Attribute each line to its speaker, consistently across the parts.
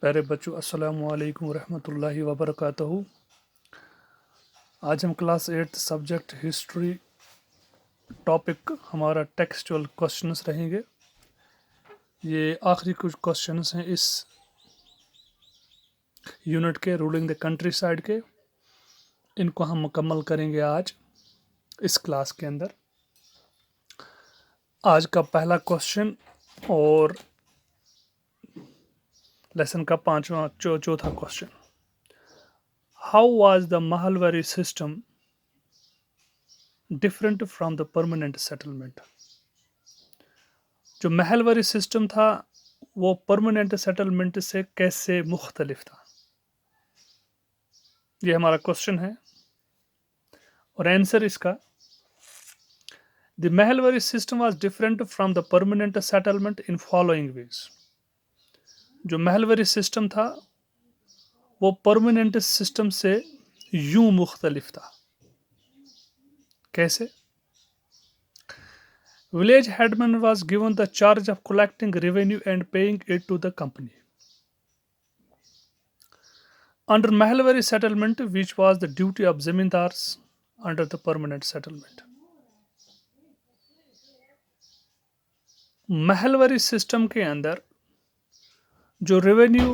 Speaker 1: प्यारे बच्चों, अस्सलामु अलैकुम रहमतुल्लाहि व बरकातहू। आज हम क्लास 8 सब्जेक्ट हिस्ट्री टॉपिक हमारा टेक्सचुअल क्वेश्चंस रहेंगे। ये आखिरी कुछ क्वेश्चंस हैं इस यूनिट के, रूलिंग द कंट्री साइड के। इनको हम मुकम्मल करेंगे आज इस क्लास के अंदर। आज का पहला क्वेश्चन और लेसन का चौथा question. How was the Mahalwari system different from the permanent settlement? जो महलवरी सिस्टम था वो परमानेंट सेटलमेंट से कैसे मुख्तलिफ था, ये हमारा क्वेश्चन है। और आंसर इसका, the Mahalwari system was different from the permanent settlement in following ways. जो महलवरी सिस्टम था वो परमानेंट सिस्टम से यूं मुख्तलिफ था। कैसे? Village headman was given the charge of collecting revenue and paying it to the company. Under Mahalwari settlement, which was the duty of zamindars under the permanent settlement. Mahalwari system के अंदर जो revenue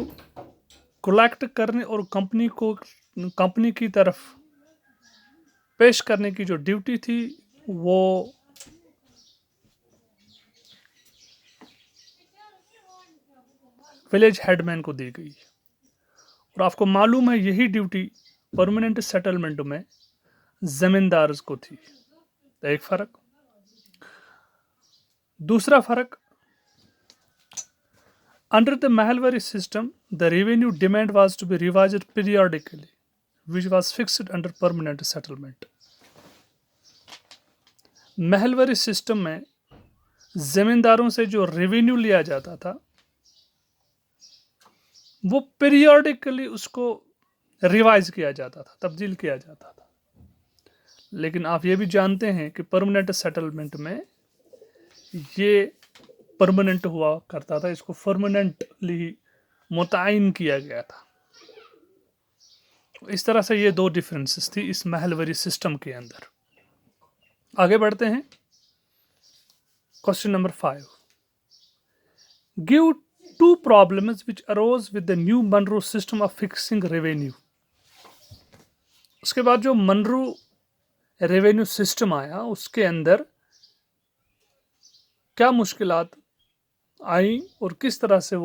Speaker 1: collect करने और company की तरफ पेश करने की जो ड्यूटी थी वो विलेज हेडमैन को दी गई। और आपको मालूम है यही ड्यूटी परमानेंट सेटलमेंट में जमींदार को थी। तो एक फर्क। दूसरा फर्क, under the Mahalwari system the revenue demand was to be revised periodically, which was fixed under permanent settlement. Mahalwari system में जमींदारों से जो रेवेन्यू लिया जाता था वो पीरियोडिकली उसको रिवाइज किया जाता था, तब्दील किया जाता था। लेकिन आप ये भी जानते हैं कि परमानेंट सेटलमेंट में ये परमानेंट हुआ करता था, इसको परमानेंटली मुतयन किया गया था। इस तरह से ये दो डिफरेंसेस थी इस महलवरी सिस्टम के अंदर। आगे बढ़ते हैं। Question number 5, give two problems which arose with the new Monroe system of fixing revenue. उसके बाद जो मनरो रेवेन्यू सिस्टम आया उसके अंदर क्या मुश्किलात आई और किस तरह से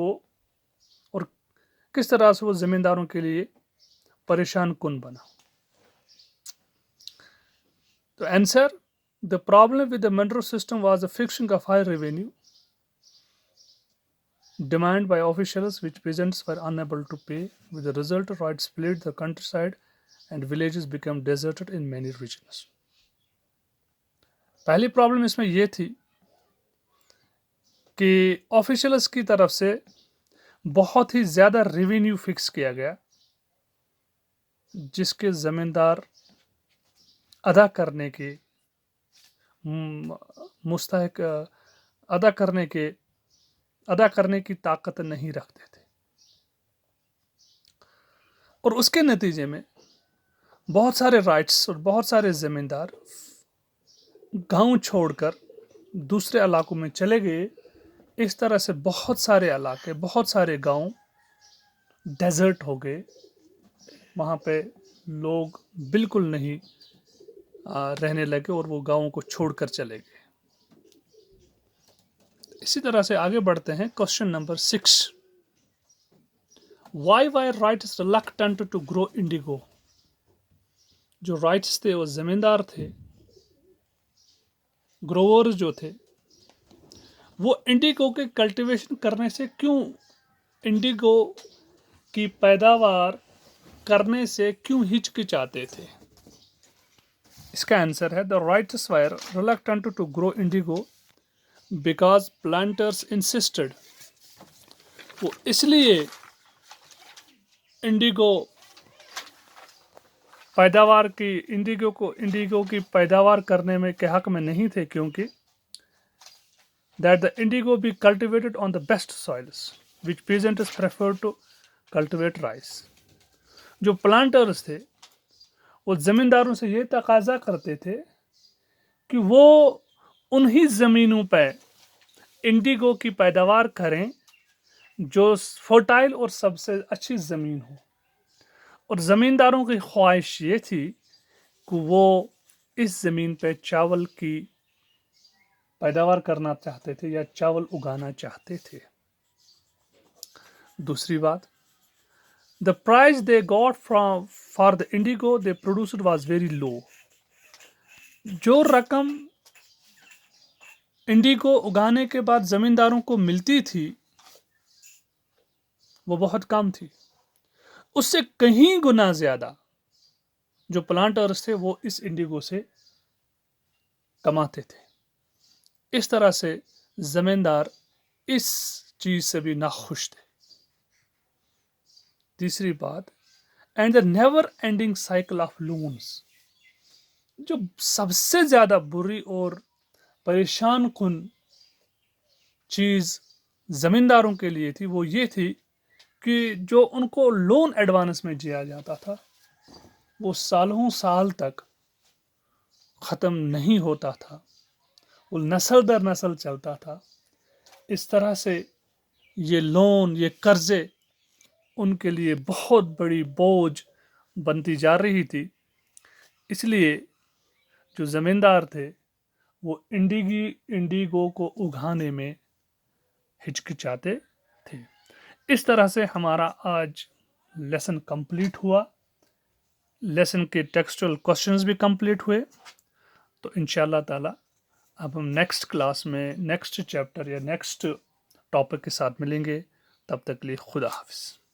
Speaker 1: वो जमींदारों के लिए परेशान कुन बना। तो answer, the problem with the Munro system was the fixing of high revenue demand by officials which peasants were unable to pay, with the result riots split the countryside and villages became deserted in many regions. पहली problem इसमें यह थी कि officials की तरफ से बहुत ही ज़्यादा रेवेन्यू फिक्स किया गया जिसके ज़मींदार अदा करने के मुस्तहक अदा करने की ताकत नहीं रखते थे। और उसके नतीजे में बहुत सारे राइट्स और बहुत सारे ज़मींदार गांव छोड़कर दूसरे इलाकों में चले गए। इस तरह से बहुत सारे इलाके, बहुत सारे गांव डेजर्ट हो गए। वहाँ पे लोग बिल्कुल नहीं रहने लगे और वो गांवों को छोड़कर चले गए। इसी तरह से आगे बढ़ते हैं। Question number 6, why ryots reluctant to grow indigo? जो राइट्स थे वो जमींदार थे, ग्रोवर्स जो थे, वो इंडिगो के कल्टीवेशन करने से क्यों, इंडिगो की पैदावार करने से क्यों हिचकिचाते थे? इसका आंसर है, the ryots were reluctant to grow indigo because planters insisted. वो इसलिए इंडिगो की पैदावार करने में के हक में नहीं थे क्योंकि that the indigo be cultivated on the best soils which peasants prefer to cultivate rice. जो प्लांटर्स थे वो ज़मींदारों से ये तकाजा करते थे कि वो उन्हीं ज़मीनों पर इंडिगो की पैदावार करें जो फर्टाइल और सबसे अच्छी ज़मीन हो। और ज़मींदारों की ख्वाहिश ये थी कि वो इस ज़मीन पे चावल की पैदावार करना चाहते थे या चावल उगाना चाहते थे। दूसरी बात, the price they got from for the Indigo they produced was very low. जो रकम इंडिगो उगाने के बाद ज़मींदारों को मिलती थी वो बहुत कम थी। उससे कहीं गुना ज़्यादा जो प्लांटर्स थे वो इस इंडिगो से कमाते थे। इस तरह से ज़मींदार इस चीज़ से भी नाखुश थे। तीसरी बात, and the never ending cycle of loans. जो सबसे ज़्यादा बुरी और परेशान कुन चीज़ ज़मींदारों के लिए थी वो ये थी कि जो उनको लोन एडवांस में दिया जाता था वो सालों साल तक ख़त्म नहीं होता था, वो नस्ल दर नस्ल चलता था। इस तरह से ये लोन, ये कर्जे उनके लिए बहुत बड़ी बोझ बनती जा रही थी। इसलिए जो ज़मींदार थे वो इंडिगो को उगाने में हिचकिचाते थे। इस तरह से हमारा आज लेसन कंप्लीट हुआ। लेसन के टेक्सचुअल क्वेश्चंस भी कंप्लीट हुए। तो इंशाल्लाह ताला अब हम नेक्स्ट क्लास में नेक्स्ट चैप्टर या नेक्स्ट टॉपिक के साथ मिलेंगे। तब तक के लिए खुदा हाफिज़।